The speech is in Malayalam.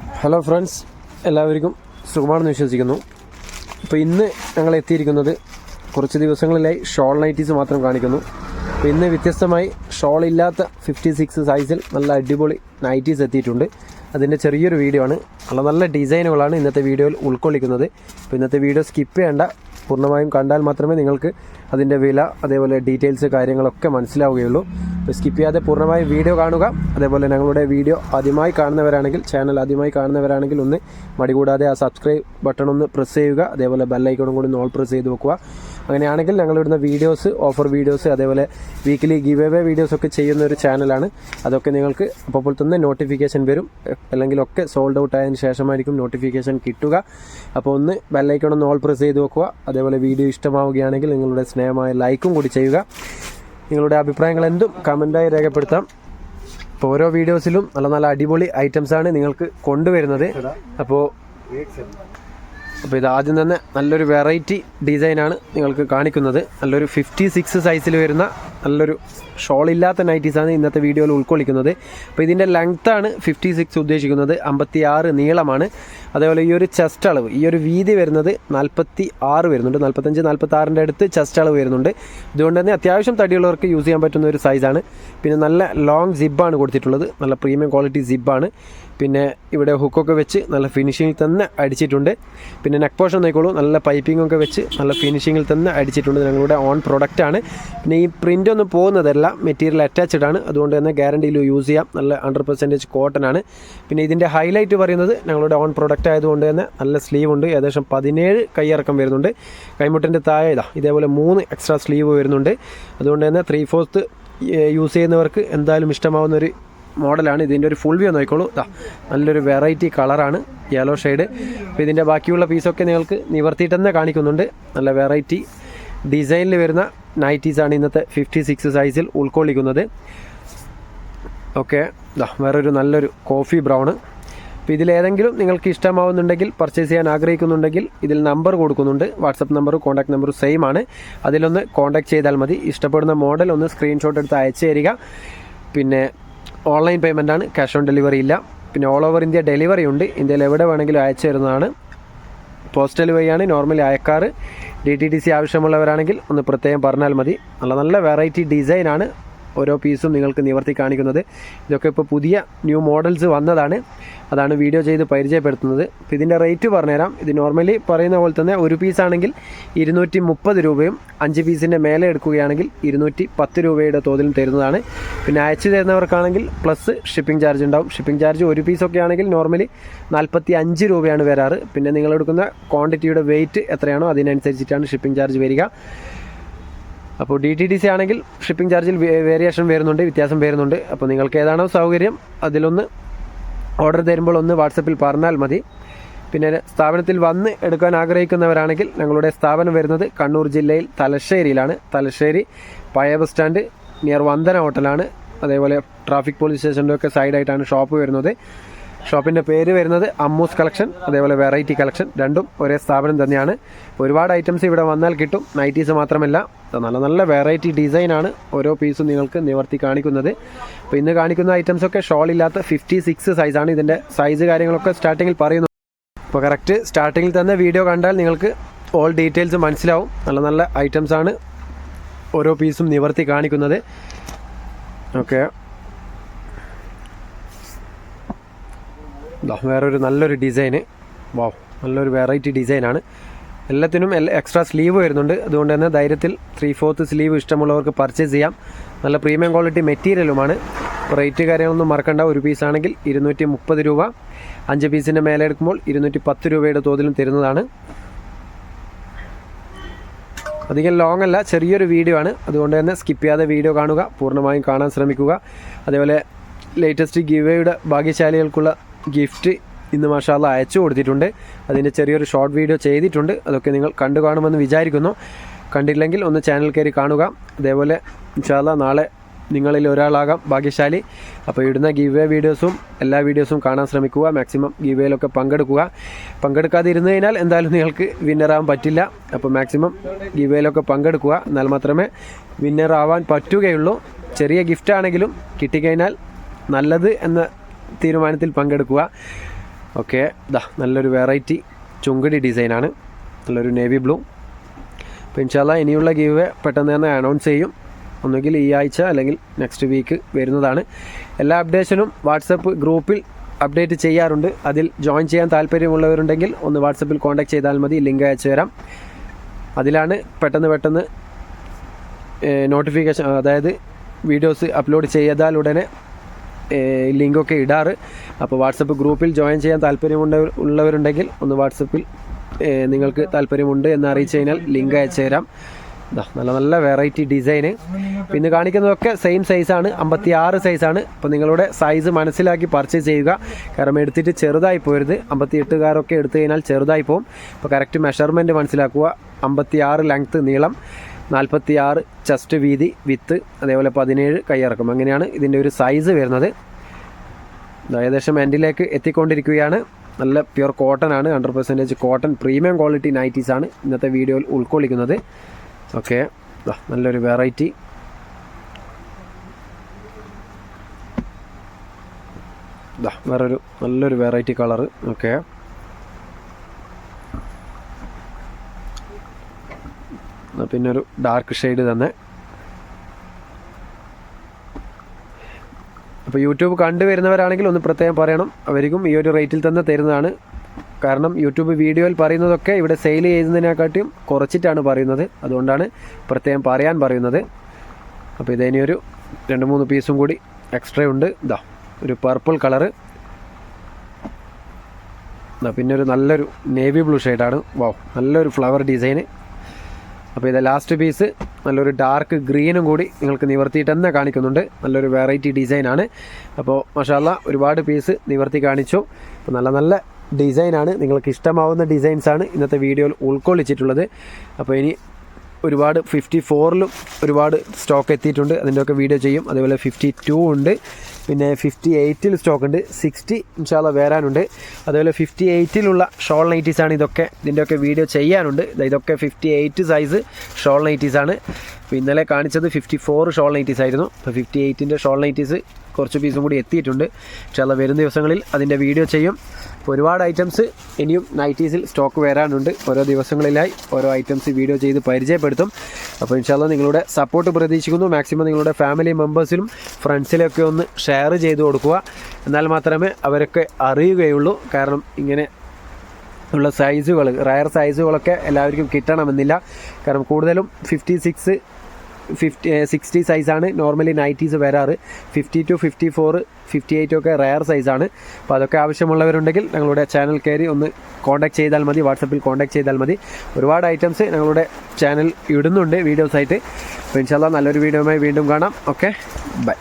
ഹലോ ഫ്രണ്ട്സ്, എല്ലാവർക്കും സുഖമാണെന്ന് വിശ്വസിക്കുന്നു. അപ്പോൾ ഇന്ന് ഞങ്ങൾ എത്തിയിരിക്കുന്നത് കുറച്ച് ദിവസങ്ങളിലായി ഷോൾ നൈറ്റീസ് മാത്രം കാണിക്കുന്നു. അപ്പോൾ ഇന്ന് വ്യത്യസ്തമായി ഷോൾ ഇല്ലാത്ത 56 സൈസിൽ നല്ല അടിപൊളി നൈറ്റീസ് എത്തിയിട്ടുണ്ട്. അതിൻ്റെ ചെറിയൊരു വീഡിയോ ആണ്. നല്ല ഡിസൈനുകളാണ് ഇന്നത്തെ വീഡിയോയിൽ ഉൾക്കൊള്ളിക്കുന്നത്. അപ്പോൾ ഇന്നത്തെ വീഡിയോ സ്കിപ്പ് ചെയ്യേണ്ട, പൂർണ്ണമായും കണ്ടാൽ മാത്രമേ നിങ്ങൾക്ക് അതിൻ്റെ വില, അതേപോലെ ഡീറ്റെയിൽസ് കാര്യങ്ങളൊക്കെ മനസ്സിലാവുകയുള്ളൂ. അപ്പോൾ സ്കിപ്പ് ചെയ്യാതെ പൂർണ്ണമായും വീഡിയോ കാണുക. അതേപോലെ ഞങ്ങളുടെ വീഡിയോ ആദ്യമായി കാണുന്നവരാണെങ്കിൽ, ചാനൽ ആദ്യമായി കാണുന്നവരാണെങ്കിൽ ഒന്ന് മടികൂടാതെ ആ സബ്സ്ക്രൈബ് ബട്ടൺ ഒന്ന് പ്രസ് ചെയ്യുക. അതേപോലെ ബെല്ലൈക്കണും കൂടി ഓൾ പ്രസ് ചെയ്ത് വെക്കുക. അങ്ങനെയാണെങ്കിൽ ഞങ്ങളിടുന്ന വീഡിയോസ്, ഓഫർ വീഡിയോസ്, അതേപോലെ വീക്കിലി ഗിവ് അവേ വീഡിയോസൊക്കെ ചെയ്യുന്ന ഒരു ചാനലാണ്. അതൊക്കെ നിങ്ങൾക്ക് അപ്പോൾ തന്നെ നോട്ടിഫിക്കേഷൻ വരും. അല്ലെങ്കിലൊക്കെ സോൾഡ് ഔട്ട് ആയതിനു ശേഷമായിരിക്കും നോട്ടിഫിക്കേഷൻ കിട്ടുക. അപ്പോൾ ഒന്ന് ബെല്ലൈക്കണൊന്ന് ഓൾ പ്രസ് ചെയ്ത് വെക്കുക. അതേപോലെ വീഡിയോ ഇഷ്ടമാവുകയാണെങ്കിൽ നിങ്ങളുടെ സ്നേഹമായ ലൈക്കും കൂടി ചെയ്യുക. നിങ്ങളുടെ അഭിപ്രായങ്ങൾ എന്തും കമൻറ്റായി രേഖപ്പെടുത്താം. ഇപ്പോൾ ഓരോ വീഡിയോസിലും നല്ല നല്ല അടിപൊളി ഐറ്റംസാണ് നിങ്ങൾക്ക് കൊണ്ടുവരുന്നത്. അപ്പോൾ ഇത് ആദ്യം തന്നെ നല്ലൊരു വെറൈറ്റി ഡിസൈനാണ് നിങ്ങൾക്ക് കാണിക്കുന്നത്. നല്ലൊരു 56 സൈസിൽ വരുന്ന നല്ലൊരു ഷോൾ ഇല്ലാത്ത നൈറ്റീസാണ് ഇന്നത്തെ വീഡിയോയിൽ ഉൾക്കൊള്ളിക്കുന്നത്. അപ്പോൾ ഇതിൻ്റെ ലെങ്ത്താണ് 56 ഉദ്ദേശിക്കുന്നത്, 56 നീളമാണ്. അതേപോലെ ഈ ഒരു ചെസ്റ്റ് അളവ്, ഈ ഒരു വീതി വരുന്നത് 46 വരുന്നുണ്ട്. 45-46ൻ്റെ അടുത്ത് ചെസ്റ്റ് അളവ് വരുന്നുണ്ട്. ഇതുകൊണ്ട് തന്നെ അത്യാവശ്യം തടിയുള്ളവർക്ക് യൂസ് ചെയ്യാൻ പറ്റുന്ന ഒരു സൈസാണ്. പിന്നെ നല്ല ലോങ് സിബ്ബാണ് കൊടുത്തിട്ടുള്ളത്, നല്ല പ്രീമിയം ക്വാളിറ്റി സിബ്ബാണ്. പിന്നെ ഇവിടെ ഹുക്കൊക്കെ വെച്ച് നല്ല ഫിനിഷിങ്ങിൽ തന്നെ അടിച്ചിട്ടുണ്ട്. പിന്നെ നെക്ക് പോർഷൻ നോക്കിക്കോളൂ, നല്ല പൈപ്പിങ്ങൊക്കെ വെച്ച് നല്ല ഫിനിഷിങ്ങിൽ തന്നെ അടിച്ചിട്ടുണ്ട്. ഞങ്ങളുടെ ഓൺ പ്രൊഡക്റ്റാണ്. പിന്നെ ഈ പ്രിൻ്റ് ഒന്നും പോകുന്നതല്ല, മെറ്റീരിയൽ അറ്റാച്ച്ഡ് ആണ്. അതുകൊണ്ട് തന്നെ ഗ്യാരണ്ടിയിൽ യൂസ് ചെയ്യാം. നല്ല 100% കോട്ടൺ ആണ്. പിന്നെ ഇതിൻ്റെ ഹൈലൈറ്റ് പറയുന്നത് ഞങ്ങളുടെ ഓൺ പ്രൊഡക്റ്റ് ആയതുകൊണ്ട് തന്നെ നല്ല സ്ലീവ് ഉണ്ട്. ഏകദേശം 17 കൈയിറക്കം വരുന്നുണ്ട്. കൈമുട്ടിൻ്റെ താഴെ ഇതേപോലെ 3 എക്സ്ട്രാ സ്ലീവ് വരുന്നുണ്ട്. അതുകൊണ്ട് തന്നെ 3/4 യൂസ് ചെയ്യുന്നവർക്ക് എന്തായാലും ഇഷ്ടമാവുന്നൊരു മോഡലാണ്. ഇതിൻ്റെ ഒരു ഫുൾ വ്യൂ നോക്കിക്കോളൂ. നല്ലൊരു വെറൈറ്റി കളറാണ്, യെല്ലോ ഷെയ്ഡ്. അപ്പോൾ ഇതിൻ്റെ ബാക്കിയുള്ള പീസൊക്കെ നിങ്ങൾക്ക് നിവർത്തിയിട്ട് തന്നെ കാണിക്കുന്നുണ്ട്. നല്ല വെറൈറ്റി ഡിസൈനിൽ വരുന്ന നൈറ്റീസാണ് ഇന്നത്തെ 56 സൈസിൽ ഉൾക്കൊള്ളിക്കുന്നത്. ഓക്കെ, വേറൊരു നല്ലൊരു കോഫി ബ്രൗണ്. അപ്പോൾ ഇതിലേതെങ്കിലും നിങ്ങൾക്ക് ഇഷ്ടമാവുന്നുണ്ടെങ്കിൽ, പർച്ചേസ് ചെയ്യാൻ ആഗ്രഹിക്കുന്നുണ്ടെങ്കിൽ ഇതിൽ നമ്പർ കൊടുക്കുന്നുണ്ട്. വാട്സപ്പ് നമ്പറും കോൺടാക്ട് നമ്പറും സെയിം ആണ്. അതിലൊന്ന് കോൺടാക്ട് ചെയ്താൽ മതി. ഇഷ്ടപ്പെടുന്ന മോഡൽ ഒന്ന് സ്ക്രീൻഷോട്ട് എടുത്ത് അയച്ചു തരിക. പിന്നെ ഓൺലൈൻ പേയ്മെൻറ്റാണ്, ക്യാഷ് ഓൺ ഡെലിവറി ഇല്ല. പിന്നെ ഓൾ ഓവർ ഇന്ത്യ ഡെലിവറി ഉണ്ട്. ഇന്ത്യയിൽ എവിടെ വേണമെങ്കിലും അയച്ചു തരുന്നതാണ്. പോസ്റ്റൽ വഴിയാണ് നോർമലി അയക്കാറ്. DTDC ആവശ്യമുള്ളവരാണെങ്കിൽ ഒന്ന് പ്രത്യേകം പറഞ്ഞാൽ മതി. നല്ല നല്ല വെറൈറ്റി ഡിസൈനാണ് ഓരോ പീസും നിങ്ങൾക്ക് നിവർത്തി കാണിക്കുന്നത്. ഇതൊക്കെ ഇപ്പോൾ പുതിയ ന്യൂ മോഡൽസ് വന്നതാണ്, അതാണ് വീഡിയോ ചെയ്ത് പരിചയപ്പെടുത്തുന്നത്. അപ്പോൾ ഇതിൻ്റെ റേറ്റ് പറഞ്ഞുതരാം. ഇത് നോർമലി പറയുന്ന പോലെ തന്നെ ഒരു പീസാണെങ്കിൽ 230 രൂപയും 5 പീസിൻ്റെ മേലെ എടുക്കുകയാണെങ്കിൽ 210 രൂപയുടെ തോതിൽ തരുന്നതാണ്. പിന്നെ അയച്ചു തരുന്നവർക്കാണെങ്കിൽ പ്ലസ് ഷിപ്പിംഗ് ചാർജ് ഉണ്ടാവും. ഷിപ്പിംഗ് ചാർജ് ഒരു പീസൊക്കെ ആണെങ്കിൽ നോർമലി 45 രൂപയാണ് വരാറ്. പിന്നെ നിങ്ങളെടുക്കുന്ന ക്വാണ്ടിറ്റിയുടെ വെയിറ്റ് എത്രയാണോ അതിനനുസരിച്ചിട്ടാണ് ഷിപ്പിംഗ് ചാർജ് വരിക. അപ്പോൾ DTDC ആണെങ്കിൽ ഷിപ്പിംഗ് ചാർജിൽ വേരിയേഷൻ വരുന്നുണ്ട്, വ്യത്യാസം വരുന്നുണ്ട്. അപ്പോൾ നിങ്ങൾക്ക് ഏതാണോ സൗകര്യം അതിലൊന്ന് ഓർഡർ തരുമ്പോൾ ഒന്ന് വാട്സപ്പിൽ പറഞ്ഞാൽ മതി. പിന്നെ സ്ഥാപനത്തിൽ വന്ന് എടുക്കാൻ ആഗ്രഹിക്കുന്നവരാണെങ്കിൽ ഞങ്ങളുടെ സ്ഥാപനം വരുന്നത് കണ്ണൂർ ജില്ലയിൽ തലശ്ശേരിയിലാണ്. തലശ്ശേരി പഴയ ബസ് സ്റ്റാൻഡ് നിയർ വന്ദന ഹോട്ടലാണ്. അതേപോലെ ട്രാഫിക് പോലീസ് സ്റ്റേഷൻ്റെ ഒക്കെ സൈഡായിട്ടാണ് ഷോപ്പ് വരുന്നത്. ഷോപ്പിൻ്റെ പേര് വരുന്നത് അമ്മൂസ് കളക്ഷൻ, അതേപോലെ വെറൈറ്റി കളക്ഷൻ, രണ്ടും ഒരേ സ്ഥാപനം തന്നെയാണ്. ഒരുപാട് ഐറ്റംസ് ഇവിടെ വന്നാൽ കിട്ടും. നൈറ്റീസ് മാത്രമല്ല, നല്ല നല്ല വെറൈറ്റി ഡിസൈനാണ് ഓരോ പീസും നിങ്ങൾക്ക് നിവർത്തി കാണിക്കുന്നത്. അപ്പോൾ ഇന്ന് കാണിക്കുന്ന ഐറ്റംസൊക്കെ ഷോൾ ഇല്ലാത്ത 56 സൈസാണ്. ഇതിൻ്റെ സൈസ് കാര്യങ്ങളൊക്കെ സ്റ്റാർട്ടിങ്ങിൽ പറയുന്നു. അപ്പോൾ കറക്റ്റ് സ്റ്റാർട്ടിങ്ങിൽ തന്നെ വീഡിയോ കണ്ടാൽ നിങ്ങൾക്ക് ഓൾ ഡീറ്റെയിൽസ് മനസ്സിലാവും. നല്ല നല്ല ഐറ്റംസാണ് ഓരോ പീസും നിവർത്തി കാണിക്കുന്നത്. ഓക്കെ, വേറൊരു നല്ലൊരു ഡിസൈന്. വാവ്, നല്ലൊരു വെറൈറ്റി ഡിസൈനാണ്. എല്ലാത്തിനും എക്സ്ട്രാ സ്ലീവ് വരുന്നുണ്ട്. അതുകൊണ്ട് തന്നെ ധൈര്യത്തിൽ 3/4 സ്ലീവ് ഇഷ്ടമുള്ളവർക്ക് പർച്ചേസ് ചെയ്യാം. നല്ല പ്രീമിയം ക്വാളിറ്റി മെറ്റീരിയലുമാണ്. റേറ്റ് കാര്യങ്ങളൊന്നും മറക്കണ്ട. ഒരു പീസാണെങ്കിൽ 230 രൂപ, 5 പീസിൻ്റെ മേലെ എടുക്കുമ്പോൾ 210 രൂപയുടെ തോതിലും തരുന്നതാണ്. അധികം ലോങ് അല്ല, ചെറിയൊരു വീഡിയോ ആണ്. അതുകൊണ്ട് തന്നെ സ്കിപ്പ് ചെയ്യാതെ വീഡിയോ കാണുക, പൂർണ്ണമായും കാണാൻ ശ്രമിക്കുക. അതേപോലെ ലേറ്റസ്റ്റ് ഗിവേയുടെ ഭാഗ്യശാലികൾക്കുള്ള ഗിഫ്റ്റ് ഇന്ന് മാഷാഅല്ലാ അയച്ചു കൊടുത്തിട്ടുണ്ട്. അതിൻ്റെ ചെറിയൊരു ഷോർട്ട് വീഡിയോ ചെയ്തിട്ടുണ്ട്. അതൊക്കെ നിങ്ങൾ കണ്ടു കാണുമെന്ന് വിചാരിക്കുന്നു. കണ്ടില്ലെങ്കിൽ ഒന്ന് ചാനൽ കയറി കാണുക. അതേപോലെ ഇൻഷാഅല്ലാ നാളെ നിങ്ങളിൽ ഒരാളാകാം ഭാഗ്യശാലി. അപ്പോൾ ഇടുന്ന ഗിവ് വീഡിയോസും എല്ലാ വീഡിയോസും കാണാൻ ശ്രമിക്കുക. മാക്സിമം ഗിവേയിലൊക്കെ പങ്കെടുക്കുക. പങ്കെടുക്കാതിരുന്നു കഴിഞ്ഞാൽ എന്തായാലും നിങ്ങൾക്ക് വിന്നറാകാൻ പറ്റില്ല. അപ്പോൾ മാക്സിമം ഗിവേയിലൊക്കെ പങ്കെടുക്കുക, എന്നാൽ മാത്രമേ വിന്നറാവാൻ പറ്റുകയുള്ളൂ. ചെറിയ ഗിഫ്റ്റാണെങ്കിലും കിട്ടിക്കഴിഞ്ഞാൽ നല്ലത് എന്ന തീരുമാനത്തിൽ പങ്കെടുക്കുക. ഓക്കെ, ഇതാ നല്ലൊരു വെറൈറ്റി ചുങ്കടി ഡിസൈനാണ്, നല്ലൊരു നേവി ബ്ലൂ. അപ്പോൾ ഇൻഷാല്ലാ ഇനിയുള്ള ഗീവ് പെട്ടെന്ന് തന്നെ അനൗൺസ് ചെയ്യും. ഒന്നുകിൽ ഈ ആഴ്ച അല്ലെങ്കിൽ നെക്സ്റ്റ് വീക്ക് വരുന്നതാണ്. എല്ലാ അപ്ഡേഷനും വാട്സപ്പ് ഗ്രൂപ്പിൽ അപ്ഡേറ്റ് ചെയ്യാറുണ്ട്. അതിൽ ജോയിൻ ചെയ്യാൻ താല്പര്യമുള്ളവരുണ്ടെങ്കിൽ ഒന്ന് വാട്സപ്പിൽ കോൺടാക്ട് ചെയ്താൽ മതി, ലിങ്ക് അയച്ചു തരാം. അതിലാണ് പെട്ടെന്ന് നോട്ടിഫിക്കേഷൻ, അതായത് വീഡിയോസ് അപ്ലോഡ് ചെയ്താൽ ഉടനെ ലിങ്കൊക്കെ ഇടാറ്. അപ്പോൾ വാട്സപ്പ് ഗ്രൂപ്പിൽ ജോയിൻ ചെയ്യാൻ ഉള്ളവരുണ്ടെങ്കിൽ ഒന്ന് വാട്സപ്പിൽ നിങ്ങൾക്ക് താല്പര്യമുണ്ട് എന്ന് അറിയിച്ചു കഴിഞ്ഞാൽ ലിങ്ക് അയച്ചു തരാം. നല്ല നല്ല വെറൈറ്റി ഡിസൈന്. പിന്നെ കാണിക്കുന്നതൊക്കെ സെയിം സൈസാണ്, 56 സൈസാണ്. അപ്പോൾ നിങ്ങളുടെ സൈസ് മനസ്സിലാക്കി പർച്ചേസ് ചെയ്യുക. കാരണം എടുത്തിട്ട് ചെറുതായി പോരുത്. 58കാരൊക്കെ എടുത്തു കഴിഞ്ഞാൽ ചെറുതായി പോകും. അപ്പോൾ കറക്റ്റ് മെഷർമെൻറ്റ് മനസ്സിലാക്കുക. 56 ലെങ്ത്ത് നീളം, 46 ചെസ്റ്റ് വീതി വിത്ത്, അതേപോലെ 17 കൈയിറക്കം. അങ്ങനെയാണ് ഇതിൻ്റെ ഒരു സൈസ് വരുന്നത്. ഏകദേശം എൻഡിലേക്ക് എത്തിക്കൊണ്ടിരിക്കുകയാണ്. നല്ല പ്യുർ കോട്ടൺ ആണ്, 100% കോട്ടൺ പ്രീമിയം ക്വാളിറ്റി നൈറ്റീസാണ് ഇന്നത്തെ വീഡിയോയിൽ ഉൾക്കൊള്ളിക്കുന്നത്. ഓക്കെ, നല്ലൊരു വെറൈറ്റി. വേറൊരു നല്ലൊരു വെറൈറ്റി കളറ്. ഓക്കെ, പിന്നെ ഒരു ഡാർക്ക് ഷെയ്ഡ് തന്നെ. അപ്പോൾ യൂട്യൂബ് കണ്ടുവരുന്നവരാണെങ്കിൽ ഒന്ന് പ്രത്യേകം പറയണം, അവർക്കും ഈ ഒരു റേറ്റിൽ തന്നെ തരുന്നതാണ്. കാരണം യൂട്യൂബ് വീഡിയോയിൽ പറയുന്നതൊക്കെ ഇവിടെ സെയിൽ ചെയ്യുന്നതിനെക്കാട്ടിയും കുറച്ചിട്ടാണ് പറയുന്നത്. അതുകൊണ്ടാണ് പ്രത്യേകം പറയാൻ പറയുന്നത്. അപ്പോൾ ഇതിനി ഒരു 2-3 പീസും കൂടി എക്സ്ട്രാ ഉണ്ട്. ഇതാ ഒരു പർപ്പിൾ കളറ്, പിന്നെ ഒരു നല്ലൊരു നേവി ബ്ലൂ ഷെയ്ഡാണ്. വാവ്, നല്ലൊരു ഫ്ലവർ ഡിസൈന്. അപ്പോൾ ഇത് ലാസ്റ്റ് പീസ് നല്ലൊരു ഡാർക്ക് ഗ്രീനും കൂടി നിങ്ങൾക്ക് നിവർത്തിയിട്ട് തന്നെ കാണിക്കുന്നുണ്ട്. നല്ലൊരു വെറൈറ്റി ഡിസൈനാണ്. അപ്പോൾ മാഷാല്ലാ ഒരുപാട് പീസ് നിവർത്തി കാണിച്ചു. അപ്പോൾ നല്ല നല്ല ഡിസൈനാണ്, നിങ്ങൾക്ക് ഇഷ്ടമാവുന്ന ഡിസൈൻസാണ് ഇന്നത്തെ വീഡിയോയിൽ ഉൾക്കൊള്ളിച്ചിട്ടുള്ളത്. അപ്പോൾ ഇനി ഒരുപാട് 54ലും ഒരുപാട് സ്റ്റോക്ക് എത്തിയിട്ടുണ്ട്, അതിൻ്റെയൊക്കെ വീഡിയോ ചെയ്യും. അതേപോലെ 52 ഉണ്ട്, പിന്നെ 58ൽ സ്റ്റോക്ക് ഉണ്ട്, 60 ഇൻഷാല്ലാ വരാനുണ്ട്. അതേപോലെ 58ലുള്ള ഷോൾ നൈറ്റീസാണ് ഇതൊക്കെ, ഇതിൻ്റെയൊക്കെ വീഡിയോ ചെയ്യാനുണ്ട്. ഇതൊക്കെ 58 സൈസ് ഷോൾ നൈറ്റീസാണ്. അപ്പോൾ ഇന്നലെ കാണിച്ചത് 54 ഷോൾ നൈറ്റീസ് ആയിരുന്നു. അപ്പോൾ 58ൻ്റെ ഷോൾ നൈറ്റീസ് കുറച്ച് പീസും കൂടി എത്തിയിട്ടുണ്ട്. ഇൻഷാല്ലാ വരും ദിവസങ്ങളിൽ അതിൻ്റെ വീഡിയോ ചെയ്യും. അപ്പോൾ ഒരുപാട് ഐറ്റംസ് ഇനിയും നൈറ്റീസിൽ സ്റ്റോക്ക് വരാനുണ്ട്. ഓരോ ദിവസങ്ങളിലായി ഓരോ ഐറ്റംസ് വീഡിയോ ചെയ്ത് പരിചയപ്പെടുത്തും. അപ്പോൾ ഇൻഷാല്ലാ നിങ്ങളുടെ സപ്പോർട്ട് പ്രതീക്ഷിക്കുന്നു. മാക്സിമം നിങ്ങളുടെ ഫാമിലി മെമ്പേഴ്സിലും ഫ്രണ്ട്സിലൊക്കെ ഒന്ന് ഷെയർ ചെയ്ത് കൊടുക്കുക. എന്നാൽ മാത്രമേ അവരൊക്കെ അറിയുകയുള്ളൂ. കാരണം ഇങ്ങനെ ഉള്ള സൈസുകൾ, റയർ സൈസുകളൊക്കെ എല്ലാവർക്കും കിട്ടണമെന്നില്ല. കാരണം കൂടുതലും 56, 60 സൈസാണ് നോർമലി നൈറ്റീസ് വരാറ്. 52, 54, 58 ഒക്കെ റയർ സൈസാണ്. അപ്പോൾ അതൊക്കെ ആവശ്യമുള്ളവരുണ്ടെങ്കിൽ ഞങ്ങളുടെ ചാനൽ കയറി ഒന്ന് കോൺടാക്ട് ചെയ്താൽ മതി, വാട്സപ്പിൽ കോൺടാക്ട് ചെയ്താൽ മതി. ഒരുപാട് ഐറ്റംസ് ഞങ്ങളുടെ ചാനൽ ഇടുന്നുണ്ട് വീഡിയോസായിട്ട്. അപ്പോൾ ഇൻഷാല്ലാ നല്ലൊരു വീഡിയോയുമായി വീണ്ടും കാണാം. Okay, by.